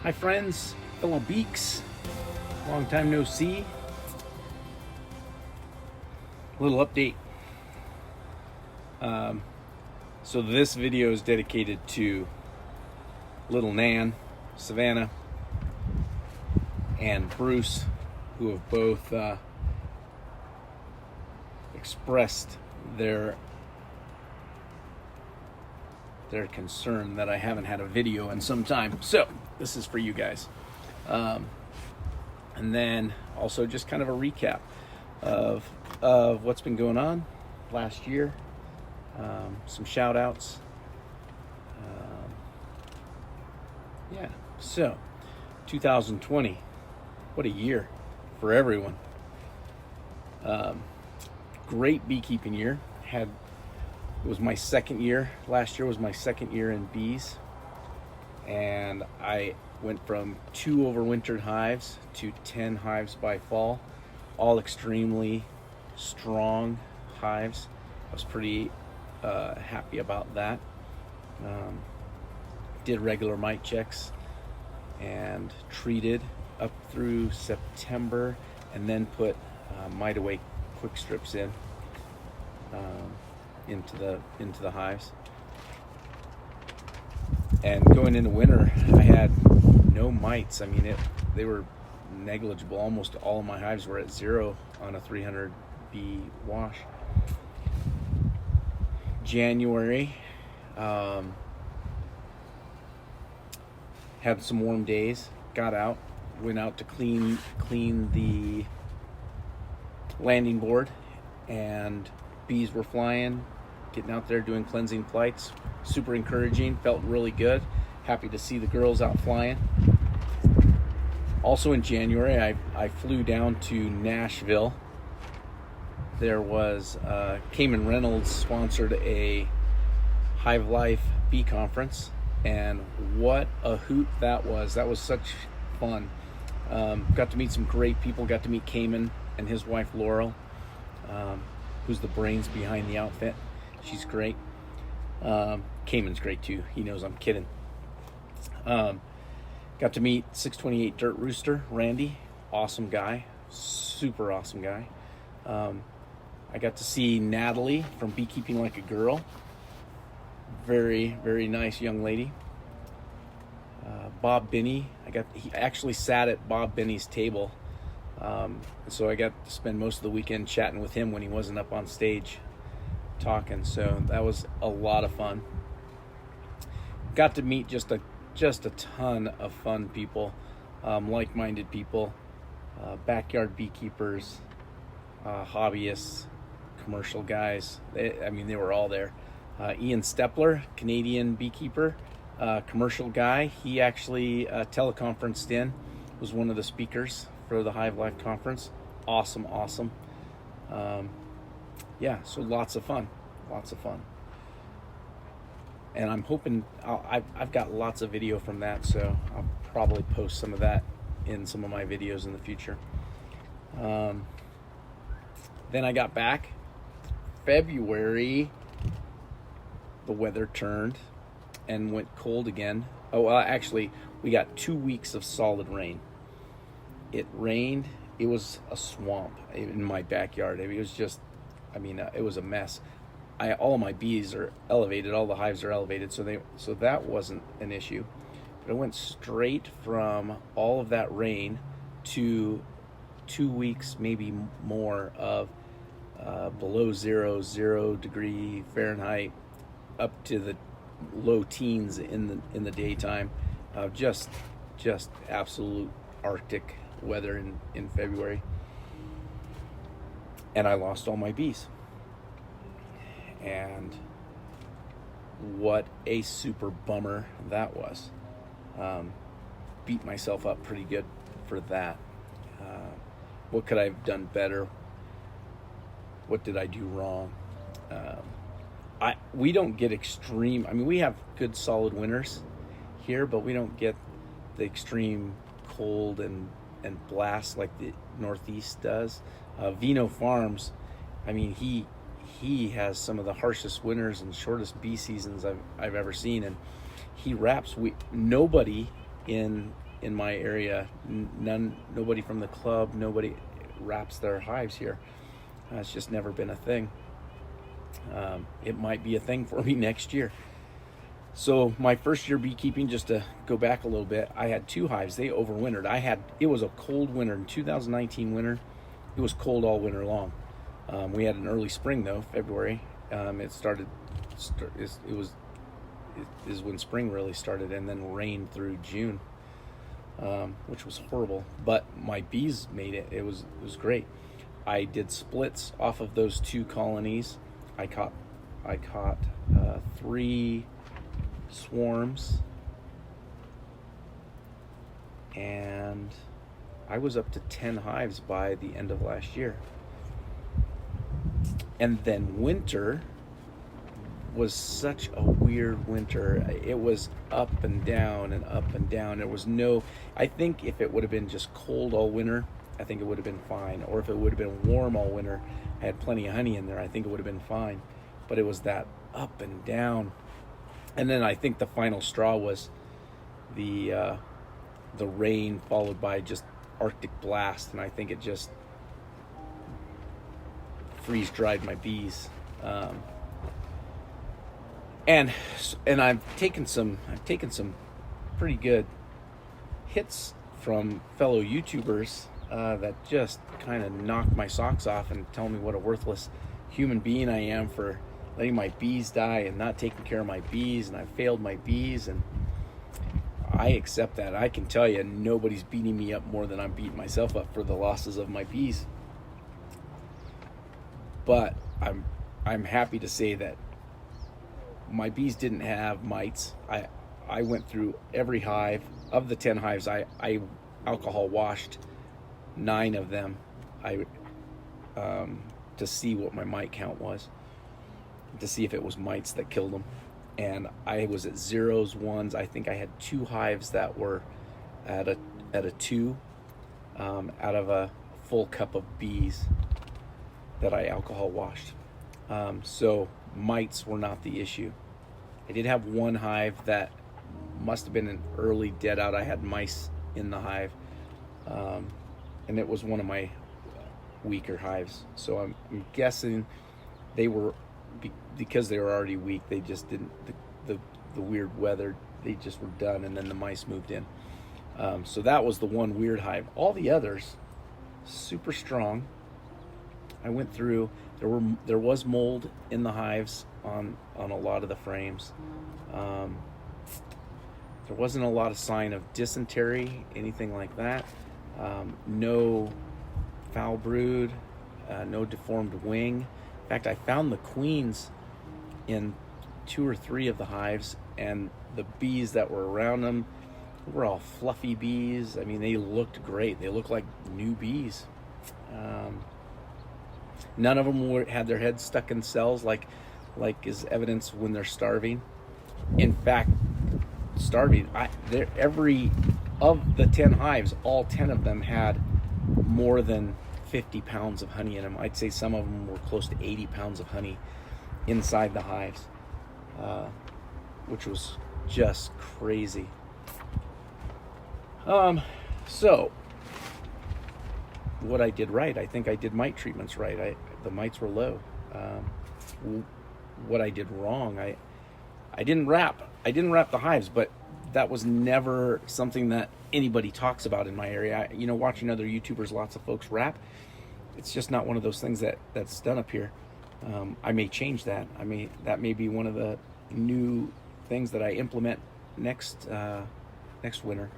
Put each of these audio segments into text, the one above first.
Hi friends, fellow Beaks, long time no see. Little update. So this video is dedicated to little Nan, Savannah, and Bruce, who have both expressed their concern that I haven't had a video in some time. So this is for you guys. And then also just kind of a recap of what's been going on last year. Some shout outs. Yeah, so 2020, what a year for everyone. Great beekeeping year. It was my second year. Last year was my second year in bees. And I went from 2 overwintered hives to 10 hives by fall, all extremely strong hives. I was pretty happy about that. Did regular mite checks and treated up through September, and then put mite away quick strips into the hives. And going into winter, I had no mites. I mean, they were negligible. Almost all of my hives were at 0 on a 300 bee wash. January, had some warm days. Got out, went out to clean the landing board, and bees were flying. Getting out there doing cleansing flights, super encouraging, felt really good. Happy to see the girls out flying. Also in January, I flew down to Nashville. There was Cayman Reynolds sponsored a Hive Life bee conference, and what a hoot that was. That was such fun. Got to meet some great people. Got to meet Cayman and his wife Laurel, who's the brains behind the outfit. She's great. Cayman's great too. He knows I'm kidding. Got to meet 628 Dirt Rooster, Randy. Awesome guy. Super awesome guy. I got to see Natalie from Beekeeping Like a Girl. Very, very nice young lady. Bob Binney. He actually sat at Bob Binney's table. So I got to spend most of the weekend chatting with him when he wasn't up on stage talking, so that was a lot of fun. Got to meet just a ton of fun people, like-minded people, backyard beekeepers, hobbyists, commercial guys. They were all there. Ian Stepler, Canadian beekeeper, commercial guy. He actually teleconferenced in, was one of the speakers for the Hive Life conference. Awesome. Yeah, so lots of fun. And I'm hoping, I've got lots of video from that, so I'll probably post some of that in some of my videos in the future. Then I got back. February, the weather turned and went cold again. Oh, well, actually, we got 2 weeks of solid rain. It rained. It was a swamp in my backyard. It was just, it was a mess. All of my bees are elevated. All the hives are elevated, so that wasn't an issue. But it went straight from all of that rain to 2 weeks, maybe more, of below 0 degree Fahrenheit, up to the low teens in the daytime. Just absolute Arctic weather in February. And I lost all my bees. And what a super bummer that was. Beat myself up pretty good for that. What could I have done better? What did I do wrong? We don't get extreme. We have good solid winters here, but we don't get the extreme cold and blast like the Northeast does. Vino Farms, he has some of the harshest winters and shortest bee seasons I've ever seen, and he wraps. Nobody in in my area. Nobody from the club, nobody wraps their hives here. It's just never been a thing. It might be a thing for me next year. So my first year beekeeping, just to go back a little bit, I had 2 hives. They overwintered. It was a cold winter in 2019 winter. It was cold all winter long. We had an early spring though, February. It is when spring really started, and then rain through June, which was horrible. But my bees made it. It was great. I did splits off of those 2 colonies. I caught 3 swarms, and I was up to 10 hives by the end of last year. And then winter was such a weird winter. It was up and down and up and down. I think if it would have been just cold all winter, I think it would have been fine. Or if it would have been warm all winter, I had plenty of honey in there, I think it would have been fine. But it was that up and down. And then I think the final straw was the rain followed by just Arctic blast, and I think it just freeze dried my bees. And I've taken some pretty good hits from fellow YouTubers that just kind of knock my socks off and tell me what a worthless human being I am for letting my bees die and not taking care of my bees, and I failed my bees, and I accept that. I can tell you, nobody's beating me up more than I'm beating myself up for the losses of my bees. But I'm happy to say that my bees didn't have mites. I went through every hive. Of the 10 hives, I alcohol washed 9 of them. To see what my mite count was, to see if it was mites that killed them. And I was at 0s, 1s. I think I had 2 hives that were at a 2 out of a full cup of bees that I alcohol washed. So mites were not the issue. I did have 1 hive that must have been an early dead out. I had mice in the hive, and it was one of my weaker hives. So I'm guessing they were, because they were already weak, they just didn't, the weird weather, they just were done, and then the mice moved in. So that was the one weird hive. All the others, super strong. I went through, there was mold in the hives on a lot of the frames. There wasn't a lot of sign of dysentery, anything like that. No foul brood, no deformed wing. In fact, I found the queens in 2 or 3 of the hives, and the bees that were around them were all fluffy bees. I mean, they looked great. They looked like new bees. None of them had their heads stuck in cells like is evidence when they're starving. In fact, starving, every of the 10 hives, all 10 of them had more than 50 pounds of honey in them. I'd say some of them were close to 80 pounds of honey inside the hives, which was just crazy. So what I did right, I think I did mite treatments right. The mites were low. What I did wrong, I didn't wrap the hives, but that was never something that anybody talks about in my area. Watching other YouTubers, lots of folks wrap. It's just not one of those things that's done up here. I may change that. That may be one of the new things that I implement next winter,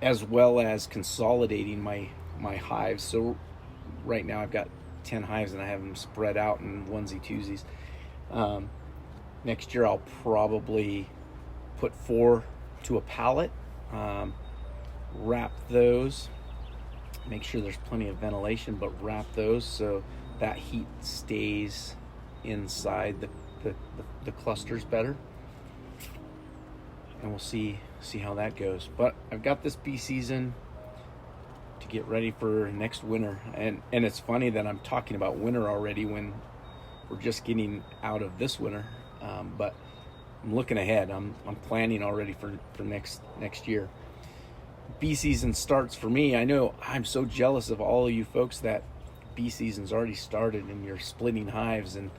as well as consolidating my hives. So right now I've got 10 hives and I have them spread out in onesie twosies. Next year I'll probably put 4 to a pallet, wrap those, make sure there's plenty of ventilation, but wrap those so that heat stays inside the clusters better. And we'll see how that goes. But I've got this bee season to get ready for next winter, and it's funny that I'm talking about winter already when we're just getting out of this winter. But I'm looking ahead. I'm planning already for next year. Bee season starts for me. I know I'm so jealous of all of you folks that bee season's already started and you're splitting hives and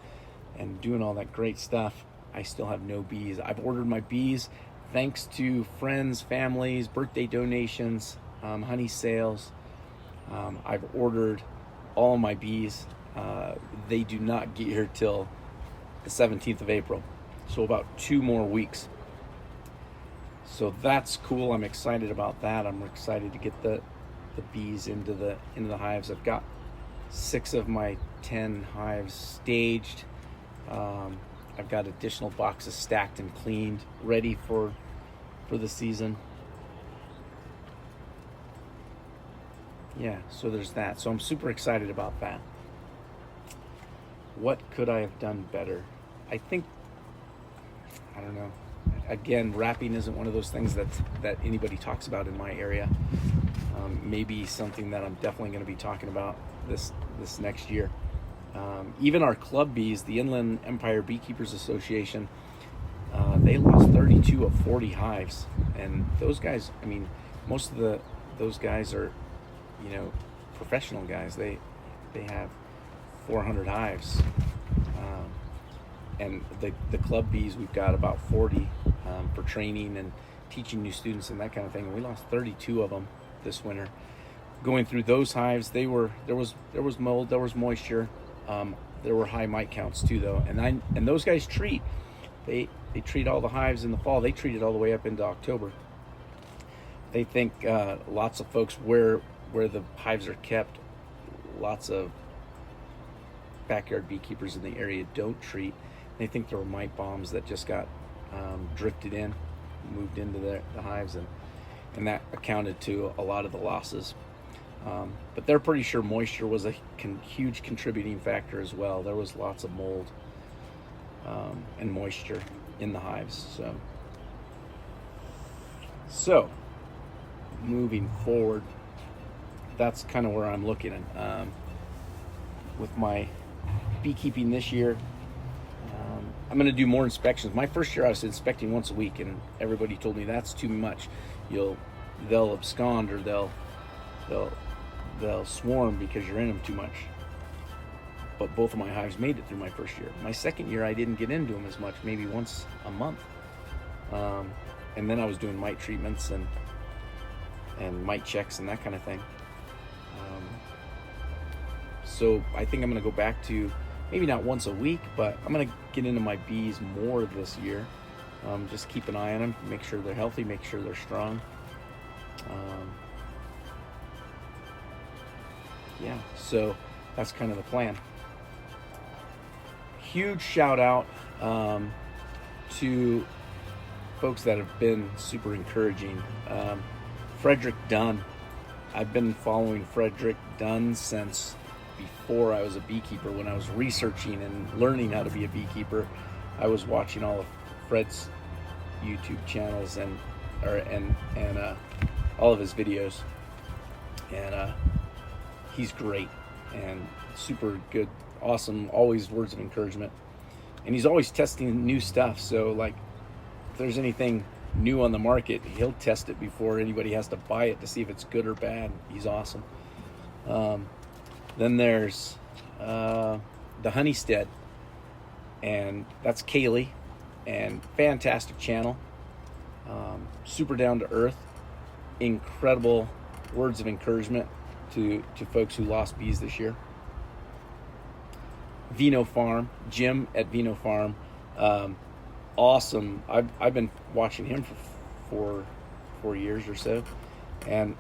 doing all that great stuff. I still have no bees. I've ordered my bees thanks to friends, families, birthday donations, honey sales. I've ordered all of my bees. They do not get here till the 17th of April, so about 2 more weeks. So that's cool. I'm excited about that. I'm excited to get the bees into the hives. I've got 6 of my 10 hives staged. I've got additional boxes stacked and cleaned, ready for the season. Yeah, so there's that. So I'm super excited about that. What could I have done better? I don't know. Again, wrapping isn't one of those things that anybody talks about in my area. Maybe something that I'm definitely going to be talking about this next year. Even our club bees, the Inland Empire Beekeepers Association, they lost 32 of 40 hives, and those guys, I mean, most of those guys are, professional guys. They have 400 hives, and the club bees, we've got about 40 for training and teaching new students and that kind of thing. And we lost 32 of them this winter. Going through those hives, there was mold, there was moisture. There were high mite counts too, though, and those guys treat. They treat all the hives in the fall. They treat it all the way up into October. They think lots of folks where the hives are kept, lots of backyard beekeepers in the area don't treat. They think there were mite bombs that just got drifted in, moved into the hives, and that accounted to a lot of the losses. But they're pretty sure moisture was a huge contributing factor as well. There was lots of mold and moisture in the hives. So moving forward, that's kind of where I'm looking at with my beekeeping this year. I'm going to do more inspections. My first year I was inspecting once a week, and everybody told me that's too much. They'll abscond, or they'll swarm because you're in them too much. But both of my hives made it through my first year. My second year I didn't get into them as much, maybe once a month. And then I was doing mite treatments and mite checks and that kind of thing. So I think I'm going to go back to maybe not once a week, but I'm going to get into my bees more this year. Just keep an eye on them, make sure they're healthy, make sure they're strong. Yeah, so that's kind of the plan. Huge shout out to folks that have been super encouraging. Frederick Dunn. I've been following Frederick Dunn since before I was a beekeeper. When I was researching and learning how to be a beekeeper, I was watching all of Fred's YouTube channels and all of his videos, and he's great and super good, awesome, always words of encouragement, and he's always testing new stuff. So like, if there's anything new on the market, he'll test it before anybody has to buy it to see if it's good or bad. He's awesome. Then there's the Honeystead, and that's Kaylee, and fantastic channel, super down to earth, incredible words of encouragement to folks who lost bees this year. Vino Farm, Jim at Vino Farm, awesome. I've been watching him for 4 years or so, and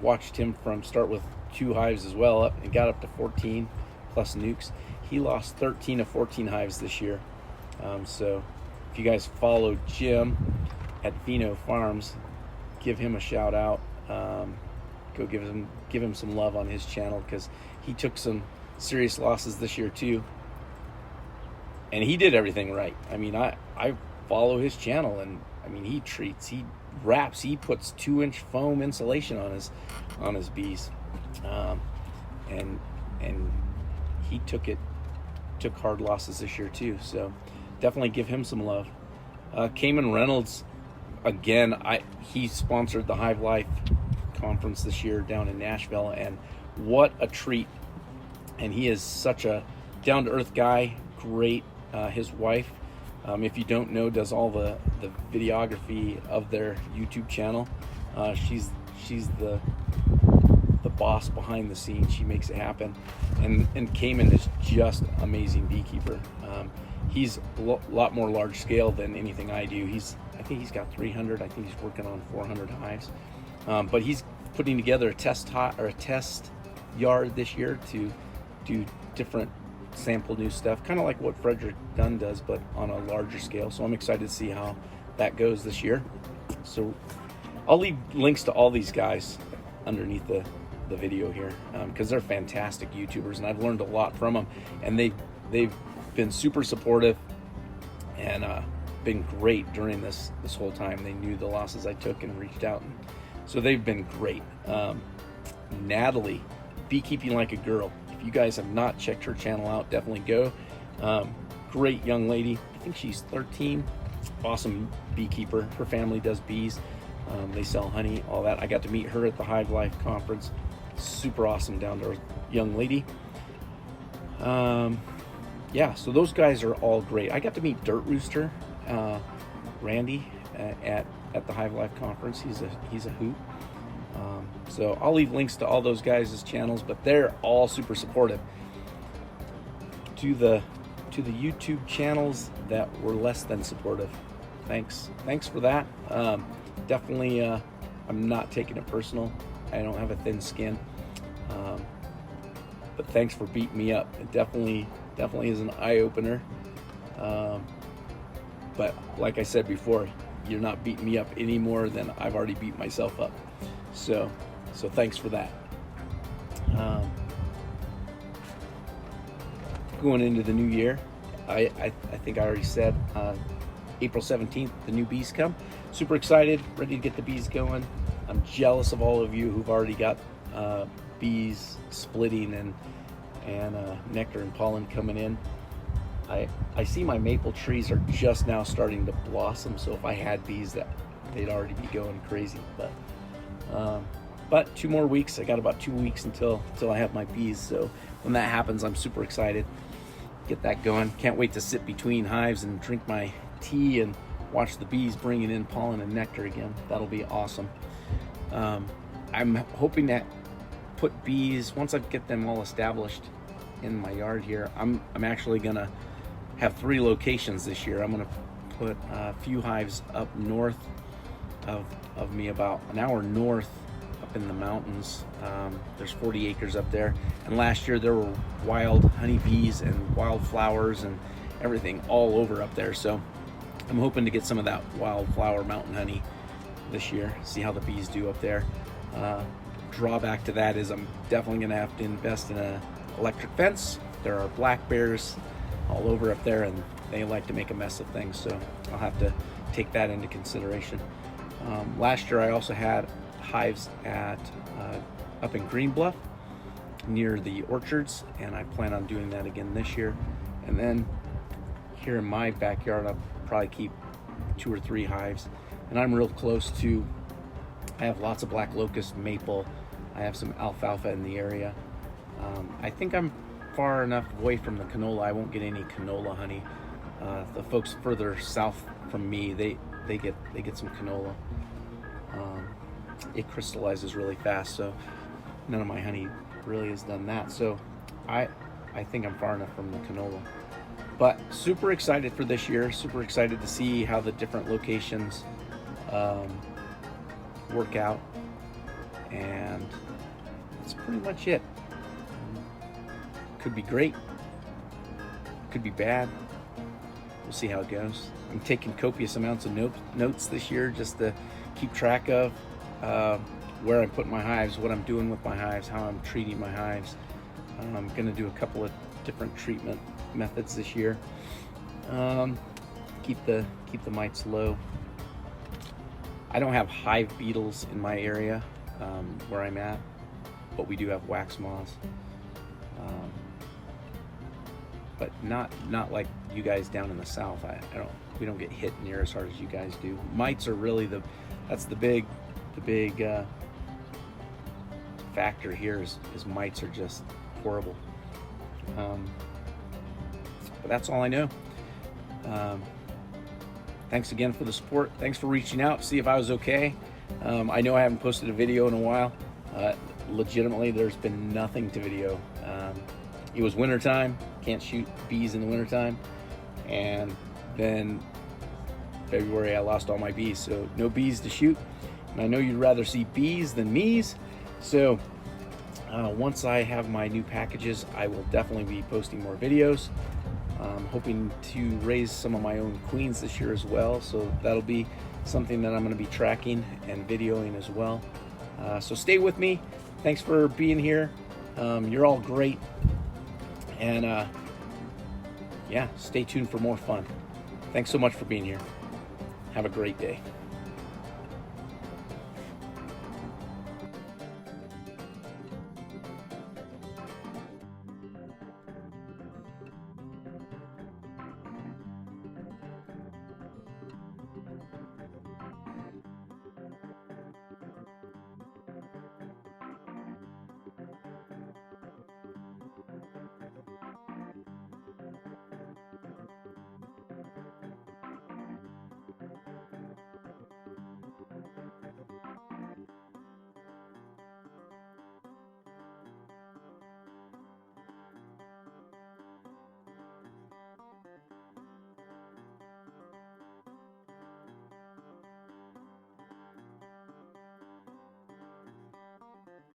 watched him from start with 2 hives as well, up and got up to 14 plus nukes. He lost 13 of 14 hives this year. So if you guys follow Jim at Vino Farms, give him a shout out. Go give him some love on his channel, because he took some serious losses this year too, and he did everything right. I mean, I follow his channel, and I mean, he treats, he wraps, he puts 2-inch foam insulation on his bees, and he took hard losses this year too. So definitely give him some love. Cayman Reynolds, again, he sponsored the Hive Life conference this year down in Nashville, and what a treat. And he is such a down-to-earth guy, great. His wife, if you don't know, does all the videography of their YouTube channel. She's the boss behind the scenes. She makes it happen. And Cayman is just amazing beekeeper. He's a lot more large scale than anything I do. I think he's got 300. I think he's working on 400 hives. But he's putting together a test yard this year to do different sample new stuff, kind of like what Frederick Dunn does, but on a larger scale. So I'm excited to see how that goes this year. So I'll leave links to all these guys underneath the video here, because they're fantastic YouTubers, and I've learned a lot from them. And they've been super supportive and been great during this whole time. They knew the losses I took and reached out, and so they've been great. Natalie, Beekeeping Like a Girl. If you guys have not checked her channel out, definitely go. Great young lady. I think she's 13. Awesome beekeeper. Her family does bees. They sell honey, all that. I got to meet her at the Hive Life conference. Super awesome, down-to-earth young lady. Yeah, so those guys are all great. I got to meet Dirt Rooster, Randy, at the Hive Life conference. He's a hoot. So I'll leave links to all those guys' channels, but they're all super supportive. To the YouTube channels that were less than supportive, thanks for that. Definitely, I'm not taking it personal. I don't have a thin skin, but thanks for beating me up. It definitely is an eye-opener. But like I said before, you're not beating me up any more than I've already beat myself up. So thanks for that. Going into the new year, I think I already said April 17th, the new bees come. Super excited, ready to get the bees going. I'm jealous of all of you who've already got bees splitting and nectar and pollen coming in. I see my maple trees are just now starting to blossom, so if I had bees, they'd already be going crazy. But 2 more weeks. I got about 2 weeks until I have my bees. So when that happens, I'm super excited. Get that going. Can't wait to sit between hives and drink my tea and watch the bees bringing in pollen and nectar again. That'll be awesome. I'm hoping to put bees, once I get them all established in my yard here, I'm actually gonna have 3 locations this year. I'm gonna put a few hives up north of me, about an hour north up in the mountains. There's 40 acres up there, and last year there were wild honeybees and wildflowers and everything all over up there. So I'm hoping to get some of that wildflower mountain honey this year, see how the bees do up there. Drawback to that is I'm definitely gonna have to invest in an electric fence. There are black bears all over up there, and they like to make a mess of things, so I'll have to take that into consideration. Last year I also had hives up in Green Bluff near the orchards, and I plan on doing that again this year. And then here in my backyard, I'll probably keep 2 or 3 hives, and I'm real close to, I have lots of black locust, maple, I have some alfalfa in the area. I think I'm far enough away from the canola, I won't get any canola honey. The folks further south from me, they get some canola. It crystallizes really fast, so none of my honey really has done that. So I think I'm far enough from the canola. But super excited for this year, super excited to see how the different locations work out, and that's pretty much it. Could be great, could be bad. We'll see how it goes. I'm taking copious amounts of notes this year just to keep track of where I'm putting my hives, what I'm doing with my hives, how I'm treating my hives. I'm gonna do a couple of different treatment methods this year. Keep the mites low. I don't have hive beetles in my area where I'm at, but we do have wax moths. But not like you guys down in the south. I we don't get hit near as hard as you guys do. Mites are really that's the big factor here is mites are just horrible. But that's all I know. Thanks again for the support. Thanks for reaching out to see if I was okay. I know I haven't posted a video in a while. Legitimately, there's been nothing to video. It was wintertime, can't shoot bees in the wintertime. And then February, I lost all my bees, so no bees to shoot. And I know you'd rather see bees than me's. So once I have my new packages, I will definitely be posting more videos. I'm hoping to raise some of my own queens this year as well, so that'll be something that I'm going to be tracking and videoing as well. So stay with me. Thanks for being here. You're all great, and yeah, stay tuned for more fun. Thanks so much for being here. Have a great day.